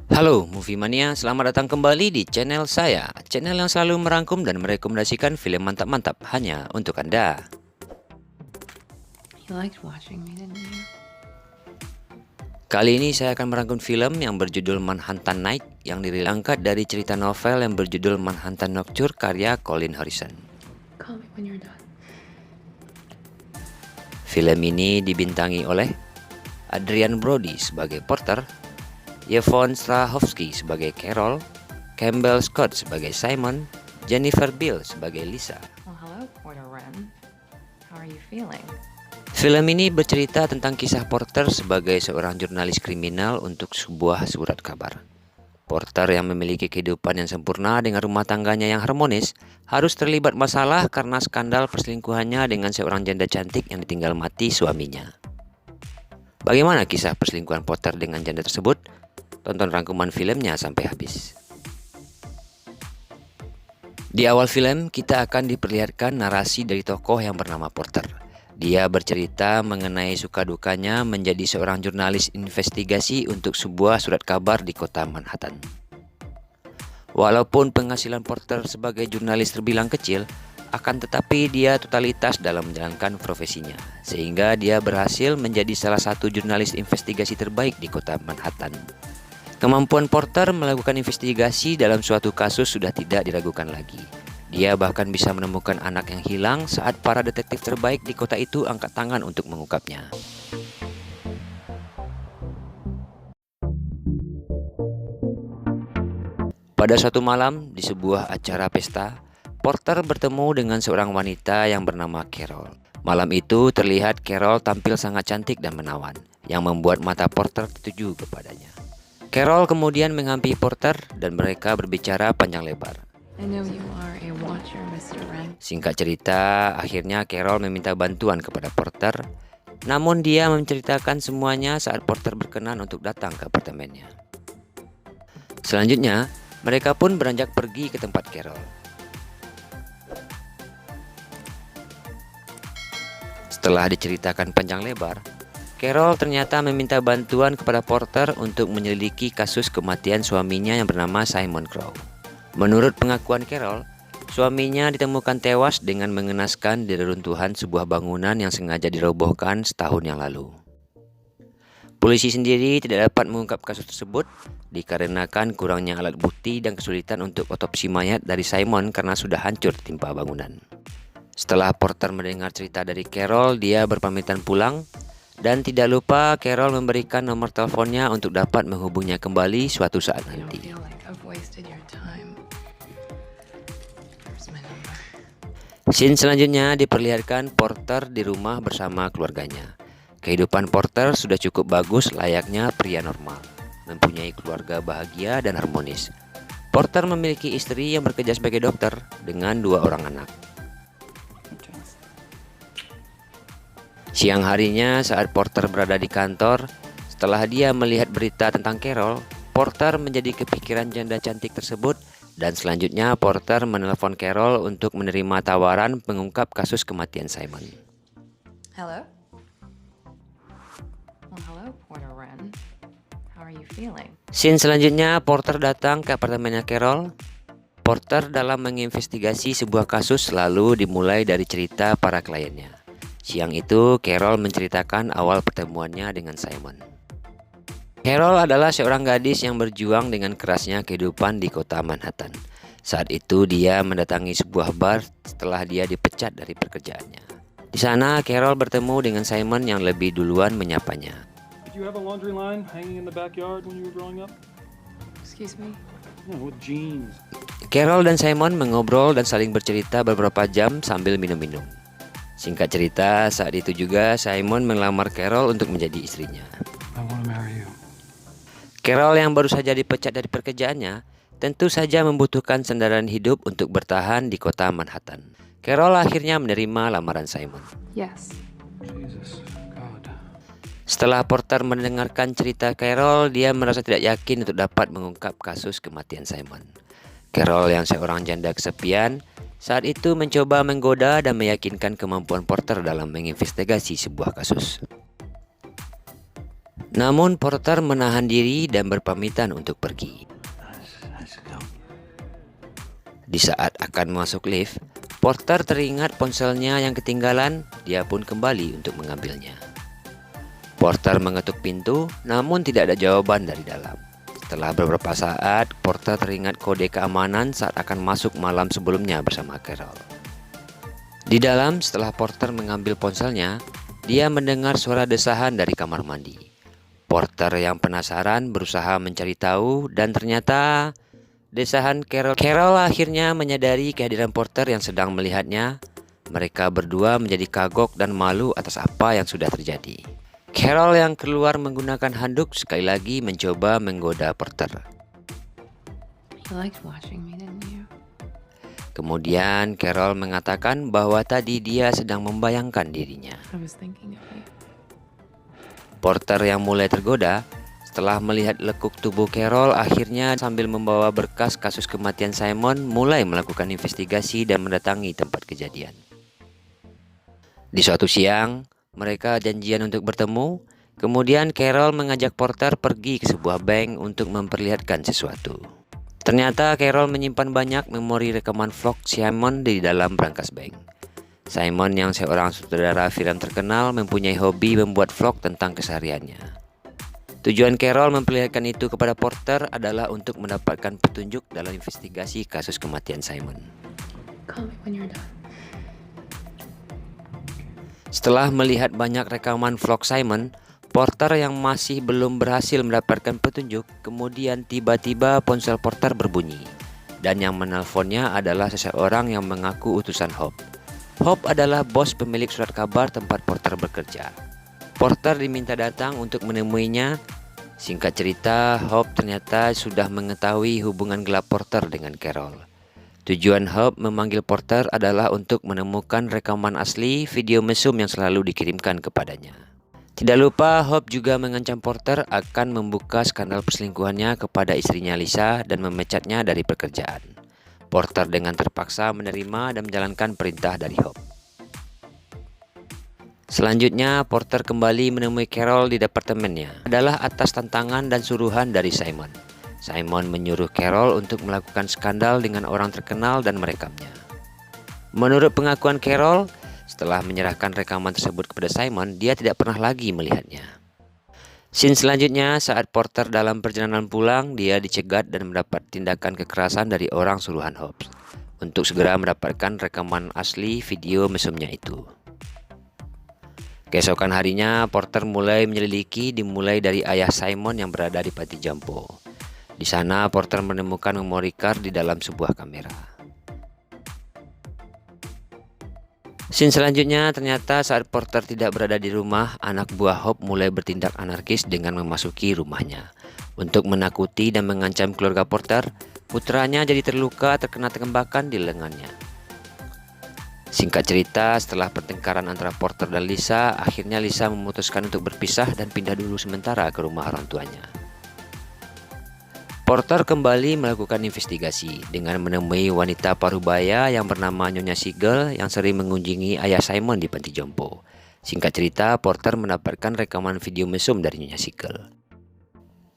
Halo Movie Mania, selamat datang kembali di channel saya. Channel yang selalu merangkum dan merekomendasikan film mantap-mantap hanya untuk Anda. You liked watching me, didn't you? Kali ini saya akan merangkum film yang berjudul Manhattan Night yang diangkat dari cerita novel yang berjudul Manhattan Nocturne karya Colin Harrison. Call me when you're done. Film ini dibintangi oleh Adrian Brody sebagai Porter, Yvonne Strahovski sebagai Carol, Campbell Scott sebagai Simon, Jennifer Beal sebagai Lisa. Well, hello, Porter Wren. How are you feeling? Film ini bercerita tentang kisah Porter sebagai seorang jurnalis kriminal untuk sebuah surat kabar. Porter yang memiliki kehidupan yang sempurna dengan rumah tangganya yang harmonis harus terlibat masalah karena skandal perselingkuhannya dengan seorang janda cantik yang ditinggal mati suaminya. Bagaimana kisah perselingkuhan Porter dengan janda tersebut? Tonton rangkuman filmnya sampai habis. Di awal film, kita akan diperlihatkan narasi dari tokoh yang bernama Porter. Dia bercerita mengenai suka dukanya menjadi seorang jurnalis investigasi untuk sebuah surat kabar di kota Manhattan. Walaupun penghasilan Porter sebagai jurnalis terbilang kecil, akan tetapi dia totalitas dalam menjalankan profesinya, sehingga dia berhasil menjadi salah satu jurnalis investigasi terbaik di kota Manhattan. Kemampuan Porter melakukan investigasi dalam suatu kasus sudah tidak diragukan lagi. Dia bahkan bisa menemukan anak yang hilang saat para detektif terbaik di kota itu angkat tangan untuk mengungkapnya. Pada suatu malam di sebuah acara pesta, Porter bertemu dengan seorang wanita yang bernama Carol. Malam itu terlihat Carol tampil sangat cantik dan menawan, yang membuat mata Porter tertuju kepadanya. Carol kemudian menghampiri Porter dan mereka berbicara panjang lebar. I know you are a watcher, Mr. Wren. Singkat cerita, akhirnya Carol meminta bantuan kepada Porter, namun dia menceritakan semuanya saat Porter berkenan untuk datang ke apartemennya. Selanjutnya, mereka pun beranjak pergi ke tempat Carol. Setelah diceritakan panjang lebar, Carol ternyata meminta bantuan kepada Porter untuk menyelidiki kasus kematian suaminya yang bernama Simon Crow. Menurut pengakuan Carol, suaminya ditemukan tewas dengan mengenaskan di reruntuhan sebuah bangunan yang sengaja dirobohkan setahun yang lalu. Polisi sendiri tidak dapat mengungkap kasus tersebut dikarenakan kurangnya alat bukti dan kesulitan untuk otopsi mayat dari Simon karena sudah hancur timpa bangunan. Setelah Porter mendengar cerita dari Carol, dia berpamitan pulang. Dan tidak lupa Carol memberikan nomor teleponnya untuk dapat menghubungnya kembali suatu saat I don't nanti. feel like I've wasted your time. Here's my number. Scene selanjutnya diperlihatkan Porter di rumah bersama keluarganya. Kehidupan Porter sudah cukup bagus layaknya pria normal, mempunyai keluarga bahagia dan harmonis. Porter memiliki istri yang bekerja sebagai dokter dengan 2 orang anak. Siang harinya saat Porter berada di kantor, setelah dia melihat berita tentang Carol, Porter menjadi kepikiran janda cantik tersebut dan selanjutnya Porter menelpon Carol untuk menerima tawaran mengungkap kasus kematian Simon. Hello? Well, hello, Porter Wren. How are you feeling? Scene selanjutnya Porter datang ke apartemennya Carol. Porter dalam menginvestigasi sebuah kasus selalu dimulai dari cerita para kliennya. Siang itu, Carol menceritakan awal pertemuannya dengan Simon. Carol adalah seorang gadis yang berjuang dengan kerasnya kehidupan di kota Manhattan. Saat itu, dia mendatangi sebuah bar setelah dia dipecat dari pekerjaannya. Di sana, Carol bertemu dengan Simon yang lebih duluan menyapanya. Did you have a laundry line hanging in the backyard when you were growing up? Excuse me? Yeah, with jeans. Carol dan Simon mengobrol dan saling bercerita beberapa jam sambil minum-minum. Singkat cerita, saat itu juga Simon melamar Carol untuk menjadi istrinya. I want to marry you. Carol yang baru saja dipecat dari pekerjaannya, tentu saja membutuhkan sandaran hidup untuk bertahan di kota Manhattan. Carol akhirnya menerima lamaran Simon. Yes. Jesus, God. Setelah Porter mendengarkan cerita Carol, dia merasa tidak yakin untuk dapat mengungkap kasus kematian Simon. Carol yang seorang janda kesepian, saat itu mencoba menggoda dan meyakinkan kemampuan Porter dalam menginvestigasi sebuah kasus. Namun Porter menahan diri dan berpamitan untuk pergi. Di saat akan masuk lift, Porter teringat ponselnya yang ketinggalan. Dia pun kembali untuk mengambilnya. Porter mengetuk pintu, namun tidak ada jawaban dari dalam. Setelah beberapa saat, Porter teringat kode keamanan saat akan masuk malam sebelumnya bersama Carol. Di dalam, setelah Porter mengambil ponselnya, dia mendengar suara desahan dari kamar mandi. Porter yang penasaran berusaha mencari tahu dan ternyata desahan Carol. Carol akhirnya menyadari kehadiran Porter yang sedang melihatnya. Mereka berdua menjadi kagok dan malu atas apa yang sudah terjadi. Carol yang keluar menggunakan handuk sekali lagi mencoba menggoda Porter. You liked watching me, didn't you? Kemudian Carol mengatakan bahwa tadi dia sedang membayangkan dirinya. I was thinking of you. Porter yang mulai tergoda setelah melihat lekuk tubuh Carol akhirnya sambil membawa berkas kasus kematian Simon mulai melakukan investigasi dan mendatangi tempat kejadian. Di suatu siang, mereka janjian untuk bertemu. Kemudian Carol mengajak Porter pergi ke sebuah bank untuk memperlihatkan sesuatu. Ternyata Carol menyimpan banyak memori rekaman vlog Simon di dalam brankas bank. Simon yang seorang sutradara film terkenal mempunyai hobi membuat vlog tentang kesehariannya. Tujuan Carol memperlihatkan itu kepada Porter adalah untuk mendapatkan petunjuk dalam investigasi kasus kematian Simon. Call me when you're done. Setelah melihat banyak rekaman vlog Simon, Porter yang masih belum berhasil mendapatkan petunjuk, kemudian tiba-tiba ponsel Porter berbunyi. Dan yang menelponnya adalah seseorang yang mengaku utusan Hope. Hope adalah bos pemilik surat kabar tempat Porter bekerja. Porter diminta datang untuk menemuinya. Singkat cerita, Hope ternyata sudah mengetahui hubungan gelap Porter dengan Carol. Tujuan Hope memanggil Porter adalah untuk menemukan rekaman asli video mesum yang selalu dikirimkan kepadanya. Tidak lupa, Hope juga mengancam Porter akan membuka skandal perselingkuhannya kepada istrinya Lisa dan memecatnya dari pekerjaan. Porter dengan terpaksa menerima dan menjalankan perintah dari Hope. Selanjutnya, Porter kembali menemui Carol di departemennya. Adalah atas tantangan dan suruhan dari Simon. Simon menyuruh Carol untuk melakukan skandal dengan orang terkenal dan merekamnya. Menurut pengakuan Carol, setelah menyerahkan rekaman tersebut kepada Simon, dia tidak pernah lagi melihatnya. Scene selanjutnya, saat Porter dalam perjalanan pulang, dia dicegat dan mendapat tindakan kekerasan dari orang suruhan Hobbs untuk segera mendapatkan rekaman asli video mesumnya itu. Keesokan harinya, Porter mulai menyelidiki dimulai dari ayah Simon yang berada di panti jompo. Di sana, Porter menemukan memory card di dalam sebuah kamera. Scene selanjutnya, ternyata saat Porter tidak berada di rumah, anak buah Hope mulai bertindak anarkis dengan memasuki rumahnya. Untuk menakuti dan mengancam keluarga Porter, putranya jadi terluka terkena tembakan di lengannya. Singkat cerita, setelah pertengkaran antara Porter dan Lisa, akhirnya Lisa memutuskan untuk berpisah dan pindah dulu sementara ke rumah orang tuanya. Porter kembali melakukan investigasi dengan menemui wanita parubaya yang bernama Nyonya Sigel yang sering mengunjungi ayah Simon di panti jompo. Singkat cerita, Porter mendapatkan rekaman video mesum dari Nyonya Sigel.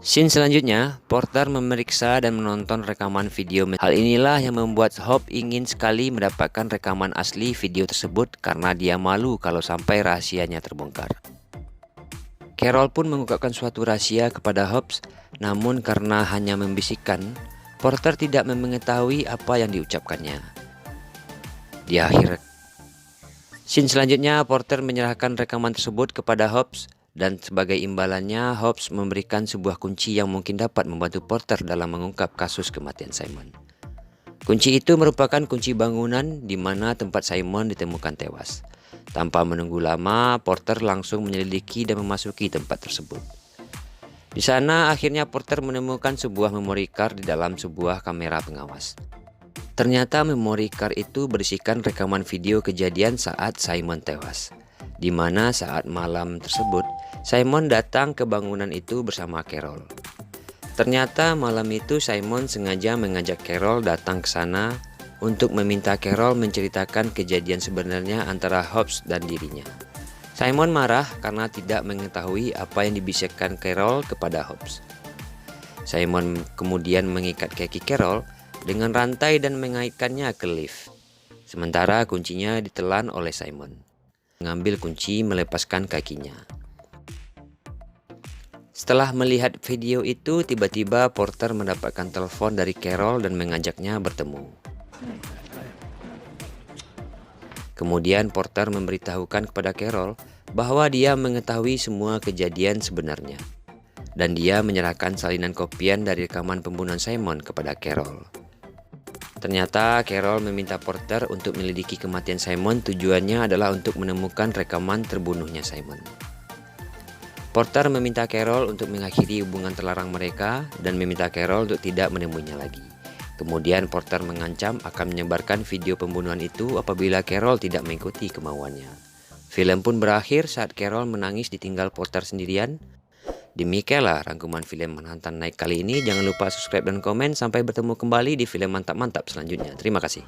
Scene selanjutnya, Porter memeriksa dan menonton rekaman video mesum. Hal inilah yang membuat Hope ingin sekali mendapatkan rekaman asli video tersebut karena dia malu kalau sampai rahasianya terbongkar. Carol pun mengungkapkan suatu rahasia kepada Hobbs, namun karena hanya membisikkan, Porter tidak mengetahui apa yang diucapkannya. Di akhir scene selanjutnya, Porter menyerahkan rekaman tersebut kepada Hobbs dan sebagai imbalannya, Hobbs memberikan sebuah kunci yang mungkin dapat membantu Porter dalam mengungkap kasus kematian Simon. Kunci itu merupakan kunci bangunan di mana tempat Simon ditemukan tewas. Tanpa menunggu lama, Porter langsung menyelidiki dan memasuki tempat tersebut. Di sana akhirnya Porter menemukan sebuah memory card di dalam sebuah kamera pengawas. Ternyata memory card itu berisikan rekaman video kejadian saat Simon tewas, di mana saat malam tersebut Simon datang ke bangunan itu bersama Carol. Ternyata malam itu Simon sengaja mengajak Carol datang ke sana untuk meminta Carol menceritakan kejadian sebenarnya antara Hobbs dan dirinya. Simon marah karena tidak mengetahui apa yang dibisikkan Carol kepada Hobbs. Simon kemudian mengikat kaki Carol dengan rantai dan mengaitkannya ke lift. Sementara kuncinya ditelan oleh Simon. Mengambil kunci melepaskan kakinya. Setelah melihat video itu, tiba-tiba Porter mendapatkan telepon dari Carol dan mengajaknya bertemu. Kemudian Porter memberitahukan kepada Carol bahwa dia mengetahui semua kejadian sebenarnya. Dan dia menyerahkan salinan kopian dari rekaman pembunuhan Simon kepada Carol. Ternyata Carol meminta Porter untuk menyelidiki kematian Simon, tujuannya adalah untuk menemukan rekaman terbunuhnya Simon. Porter meminta Carol untuk mengakhiri hubungan terlarang mereka dan meminta Carol untuk tidak menemuinya lagi. Kemudian Porter mengancam akan menyebarkan video pembunuhan itu apabila Carol tidak mengikuti kemauannya. Film pun berakhir saat Carol menangis ditinggal Porter sendirian. Demikianlah rangkuman film Manhattan Night kali ini. Jangan lupa subscribe dan komen. Sampai bertemu kembali di film mantap-mantap selanjutnya. Terima kasih.